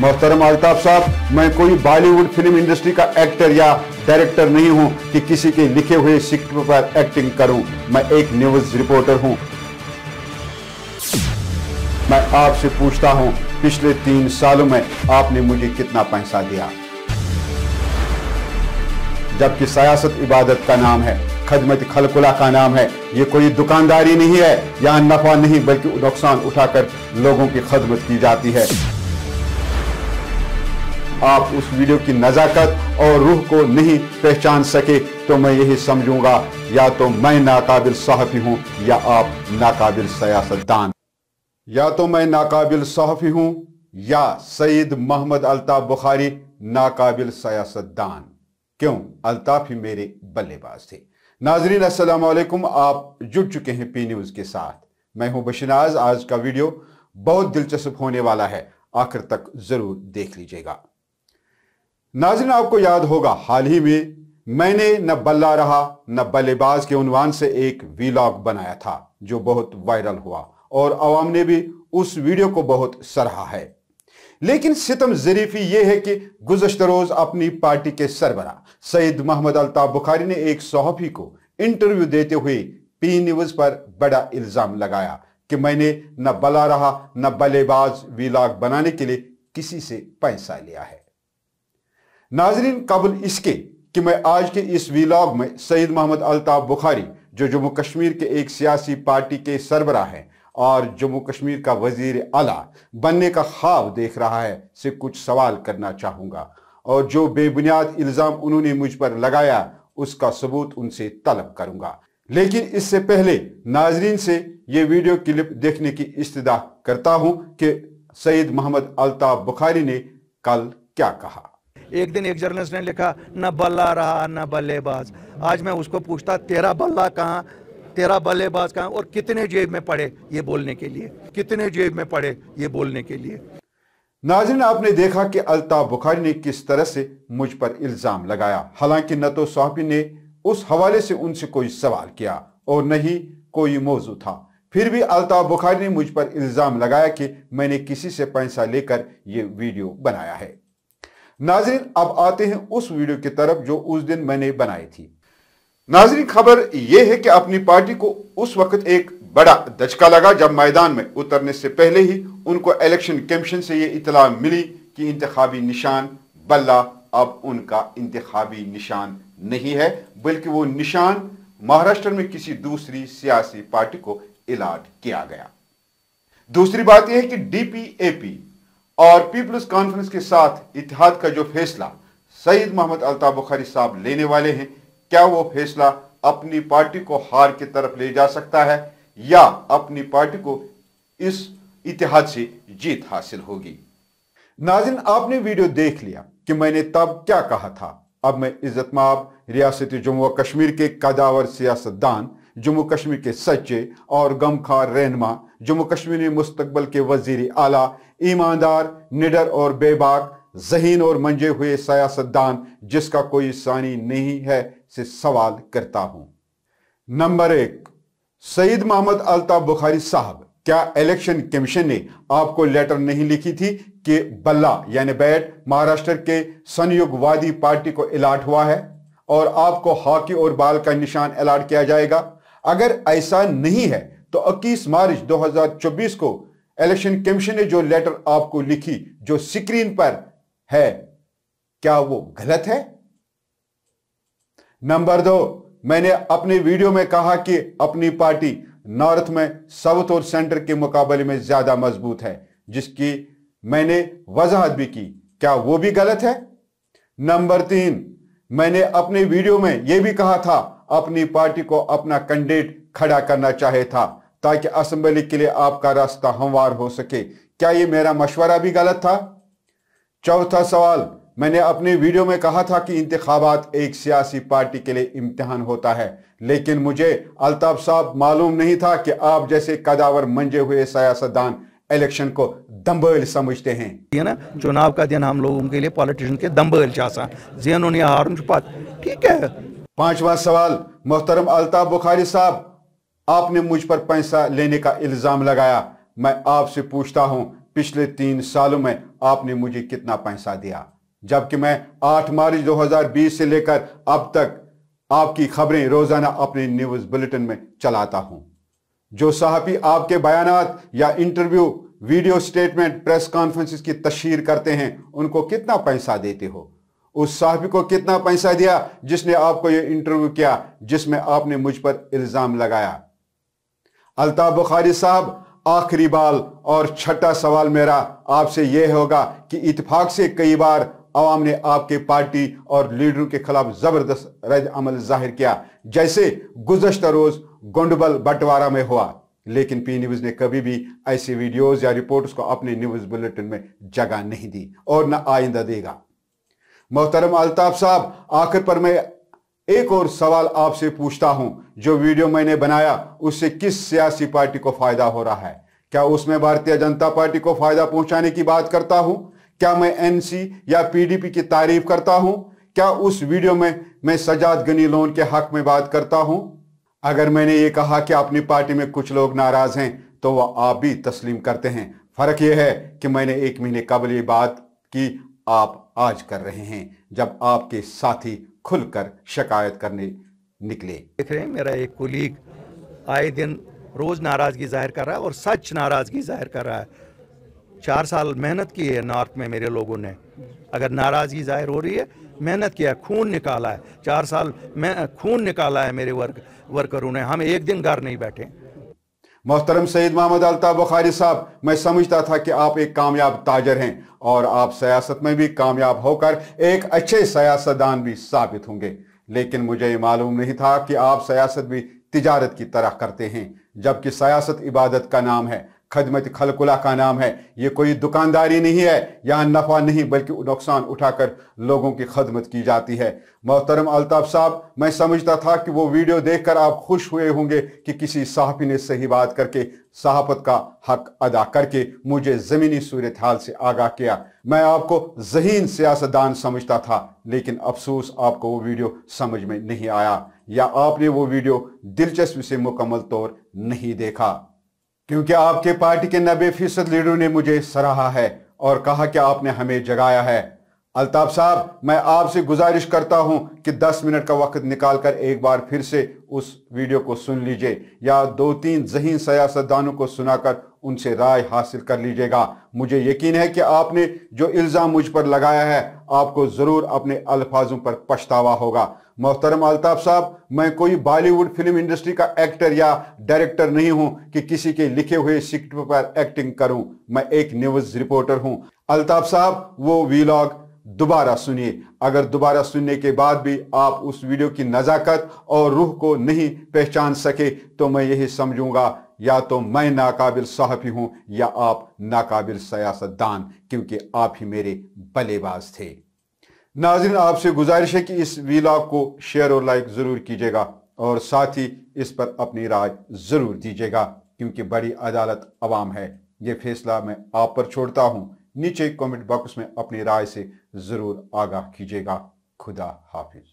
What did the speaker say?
मोहतरम अल्ताफ साहब, मैं कोई बॉलीवुड फिल्म इंडस्ट्री का एक्टर या डायरेक्टर नहीं हूं कि किसी के लिखे हुए स्क्रिप्ट पर एक्टिंग करूं। मैं एक न्यूज रिपोर्टर हूं। मैं आपसे पूछता हूं, पिछले 3 सालों में आपने मुझे कितना पैसा दिया? जबकि सियासत इबादत का नाम है, खदमत खलकुला का नाम है। ये कोई दुकानदारी नहीं है, यहाँ नफा नहीं बल्कि नुकसान उठाकर लोगों की खदमत की जाती है। आप उस वीडियो की नजाकत और रूह को नहीं पहचान सके तो मैं यही समझूंगा, या तो मैं नाकाबिल सहाफी हूं या आप नाकाबिल सियासतदान। या तो मैं नाकाबिल सहाफी हूं या सईद मोहम्मद अल्ताफ बुखारी नाकाबिल सियासतदान। क्यों? अल्ताफ ही मेरे बल्लेबाज थे। नाजरीन अस्सलाम वालेकुम, आप जुड़ चुके हैं पी न्यूज के साथ। मैं हूं बशनाज। आज का वीडियो बहुत दिलचस्प होने वाला है, आखिर तक जरूर देख लीजिएगा। नाज़रीन, आपको याद होगा हाल ही में मैंने न बल्ला रहा न बल्लेबाज के उन्वान से एक वीलॉग बनाया था जो बहुत वायरल हुआ और अवाम ने भी उस वीडियो को बहुत सराहा है। लेकिन सितम ज़रीफ़ी यह है कि गुज़श्ता रोज अपनी पार्टी के सरबराह सईद मोहम्मद अल्ताफ बुखारी ने एक सहाफ़ी को इंटरव्यू देते हुए पी न्यूज़ पर बड़ा इल्ज़ाम लगाया कि मैंने न बल्ला रहा न बल्लेबाज वीलॉग बनाने के लिए किसी से पैसा लिया है। नाजरीन, कबल इसके कि मैं आज के इस वीलॉग में सईद मोहम्मद अल्ताफ बुखारी, जो जम्मू कश्मीर के एक सियासी पार्टी के सरबराह हैं और जम्मू कश्मीर का वजीर आला बनने का ख्वाब देख रहा है, से कुछ सवाल करना चाहूँगा और जो बेबुनियाद इल्ज़ाम उन्होंने मुझ पर लगाया उसका सबूत उनसे तलब करूँगा। लेकिन इससे पहले नाजरीन से ये वीडियो क्लिप देखने की इस्तदा करता हूँ कि सईद मोहम्मद अल्ताफ बुखारी ने कल क्या कहा। एक दिन एक जर्नलिस्ट ने लिखा न बल्ला रहा न बल्लेबाज। आज मैं उसको पूछता, तेरा बल्ला कहाँ, तेरा बल्लेबाज कहाँ, और कितने जेब में पड़े ये बोलने के लिए, कितने जेब में पड़े ये बोलने के लिए। नाज़रीन, आपने देखा कि अल्ताफ बुखारी ने किस तरह से मुझ पर इल्जाम लगाया। हालांकि न तो सहाफ़ी ने उस हवाले से उनसे कोई सवाल किया और न ही कोई मौजू था, फिर भी अल्ताफ बुखारी ने मुझ पर इल्जाम लगाया कि मैंने किसी से पैसा लेकर ये वीडियो बनाया है। नाजरीन, अब आते हैं उस वीडियो की तरफ जो उस दिन मैंने बनाई थी। नाजरीन, खबर यह है कि अपनी पार्टी को उस वक्त एक बड़ा दचका लगा जब मैदान में उतरने से पहले ही उनको इलेक्शन कमीशन से यह इतला मिली कि इंतखाबी निशान बल्ला अब उनका इंतखाबी निशान नहीं है, बल्कि वो निशान महाराष्ट्र में किसी दूसरी सियासी पार्टी को अलॉट किया गया। दूसरी बात यह है कि DPAP और पीपल्स कॉन्फ्रेंस के साथ इत्तेहाद का जो फैसला सईद मोहम्मद अल्ताफ बुखारी साहब लेने वाले हैं, क्या वो फैसला अपनी पार्टी को हार की तरफ ले जा सकता है या अपनी पार्टी को इस इत्तेहाद से जीत हासिल होगी? नाज़रीन, आपने वीडियो देख लिया कि मैंने तब क्या कहा था। अब मैं इज्जतमाब रियासत जम्मू व कश्मीर के कदावर सियासतदान, जम्मू कश्मीर के सच्चे और गमखार रहनुमा, जम्मू कश्मीर में मुस्तकबल के वजीर आला, ईमानदार, निडर और बेबाक, ज़हीन और मंजे हुए सियासतदान जिसका कोई सानी नहीं है से सवाल करता हूं। नंबर 1, सईद मोहम्मद अल्ताफ बुखारी साहब, क्या इलेक्शन कमीशन ने आपको लेटर नहीं लिखी थी कि बल्ला यानी बैट महाराष्ट्र के संयुगवादी पार्टी को अलॉट हुआ है और आपको हॉकी और बाल का निशान अलॉट किया जाएगा? अगर ऐसा नहीं है तो 21 मार्च 2024 को इलेक्शन कमीशन ने जो लेटर आपको लिखी जो स्क्रीन पर है, क्या वो गलत है? नंबर 2, मैंने अपने वीडियो में कहा कि अपनी पार्टी नॉर्थ में साउथ और सेंटर के मुकाबले में ज्यादा मजबूत है, जिसकी मैंने वजाहत भी की, क्या वो भी गलत है? नंबर 3, मैंने अपने वीडियो में यह भी कहा था अपनी पार्टी को अपना कैंडिडेट खड़ा करना चाहे था ताकि असेंबली के लिए आपका रास्ता हमवार हो सके, क्या ये मेरा मशवरा भी गलत था? चौथा सवाल, मैंने अपने वीडियो में कहा था कि इंतखाबात एक सियासी पार्टी के लिए इम्तिहान होता है, लेकिन मुझे अल्ताफ साहब मालूम नहीं था कि आप जैसे कदावर मंजे हुए सियासतदान इलेक्शन को दंबल समझते हैं। ये ना चुनाव का दिन हम लोगों के लिए पॉलिटिशियन के दंबल जेन हारून ठीक है। 5वां सवाल, मोहतरम अल्ताफ बुखारी साहब, आपने मुझ पर पैसा लेने का इल्जाम लगाया। मैं आपसे पूछता हूं, पिछले 3 सालों में आपने मुझे कितना पैसा दिया, जबकि मैं 8 मार्च 2020 से लेकर अब तक आपकी खबरें रोजाना अपने न्यूज़ बुलेटिन में चलाता हूं। जो सहाफ़ी आपके बयानात या interview, video statement, press conferences की तशहीर करते हैं, उनको कितना पैसा देते हो? उस सहाफ़ी को कितना पैसा दिया जिसने आपको ये इंटरव्यू किया जिसमें आपने मुझ पर इल्जाम लगाया? अल्ताफ बुखारी साहब, आखिरी बाल और छठा सवाल मेरा आपसे यह होगा कि इत्तेफाक से कई बार अवाम ने आपके पार्टी और लीडरों के खिलाफ जबरदस्त रद्द अमल जाहिर किया, जैसे गुज़श्ता रोज गोंडबल बंटवारा में हुआ, लेकिन पी न्यूज़ ने कभी भी ऐसी वीडियोस या रिपोर्ट्स को अपने न्यूज़ बुलेटिन में जगह नहीं दी और न आइंदा देगा। मोहतरम अल्ताफ साहब, आखिर पर मैं एक और सवाल आपसे पूछता हूं, जो वीडियो मैंने बनाया उससे किस सियासी पार्टी को फायदा हो रहा है? क्या उसमें भारतीय जनता पार्टी को फायदा पहुंचाने की बात करता हूं? क्या मैं एनसी या पीडीपी की तारीफ करता हूं? क्या उस वीडियो में मैं सजाद गनी लोन के हक में बात करता हूं? अगर मैंने ये कहा कि अपनी पार्टी में कुछ लोग नाराज हैं तो वह आप भी तस्लीम करते हैं। फर्क यह है कि मैंने 1 महीने कबल ये बात की, आप आज कर रहे हैं जब आपके साथी खुलकर शिकायत करने निकले। देख रहे हैं, मेरा एक कुलीग आए दिन रोज नाराजगी जाहिर कर रहा है और सच नाराजगी जाहिर कर रहा है। 4 साल मेहनत की है नॉर्थ में मेरे लोगों ने। अगर नाराजगी जाहिर हो रही है, मेहनत किया, खून निकाला है, 4 साल में खून निकाला है मेरे वर्करों ने। हम एक दिन घर नहीं बैठे। मोहतरम सईद मोहम्मद अल्ताफ बुखारी साहब, मैं समझता था कि आप एक कामयाब ताजर हैं और आप सियासत में भी कामयाब होकर एक अच्छे सियासतदान भी साबित होंगे, लेकिन मुझे ये मालूम नहीं था कि आप सियासत भी तिजारत की तरह करते हैं, जबकि सियासत इबादत का नाम है, खदमत खलकुला का नाम है। ये कोई दुकानदारी नहीं है, यहाँ नफा नहीं बल्कि नुकसान उठाकर लोगों की खदमत की जाती है। मोहतरम अल्ताफ साहब, मैं समझता था कि वो वीडियो देखकर आप खुश हुए होंगे कि किसी सहाफ़ी ने सही बात करके सहाफ़त का हक अदा करके मुझे ज़मीनी सूरत हाल से आगाह किया। मैं आपको ज़हीन सियासतदान समझता था, लेकिन अफसोस आपको वो वीडियो समझ में नहीं आया या आपने वो वीडियो दिलचस्पी से मुकम्मल तौर नहीं देखा, क्योंकि आपके पार्टी के 90% लीडरों ने मुझे सराहा है और कहा कि आपने हमें जगाया है। अल्ताफ साहब, मैं आपसे गुजारिश करता हूं कि 10 मिनट का वक्त निकालकर एक बार फिर से उस वीडियो को सुन लीजिए या 2-3 ज़हीन सियासतदानों को सुनाकर उनसे राय हासिल कर लीजिएगा। मुझे यकीन है कि आपने जो इल्ज़ाम मुझ पर लगाया है, आपको ज़रूर अपने अल्फाजों पर पछतावा होगा। मोहतरम अल्ताफ साहब, मैं कोई बॉलीवुड फिल्म इंडस्ट्री का एक्टर या डायरेक्टर नहीं हूं कि किसी के लिखे हुए स्क्रिप्ट पर एक्टिंग करूं। मैं एक न्यूज़ रिपोर्टर हूं। अल्ताफ साहब, वो वीलॉग दोबारा सुनिए। अगर दोबारा सुनने के बाद भी आप उस वीडियो की नज़ाकत और रूह को नहीं पहचान सके तो मैं यही समझूंगा या तो मैं नाकाबिल सहाफ़ी हूं या आप नाकाबिल सियासतदान, क्योंकि आप ही मेरे बल्लेबाज थे। नाज़रीन, आपसे गुजारिश है कि इस वीलॉग को शेयर और लाइक ज़रूर कीजिएगा और साथ ही इस पर अपनी राय ज़रूर दीजिएगा, क्योंकि बड़ी अदालत अवाम है। ये फैसला मैं आप पर छोड़ता हूँ। नीचे कमेंट बॉक्स में अपनी राय से ज़रूर आगाह कीजिएगा। खुदा हाफिज।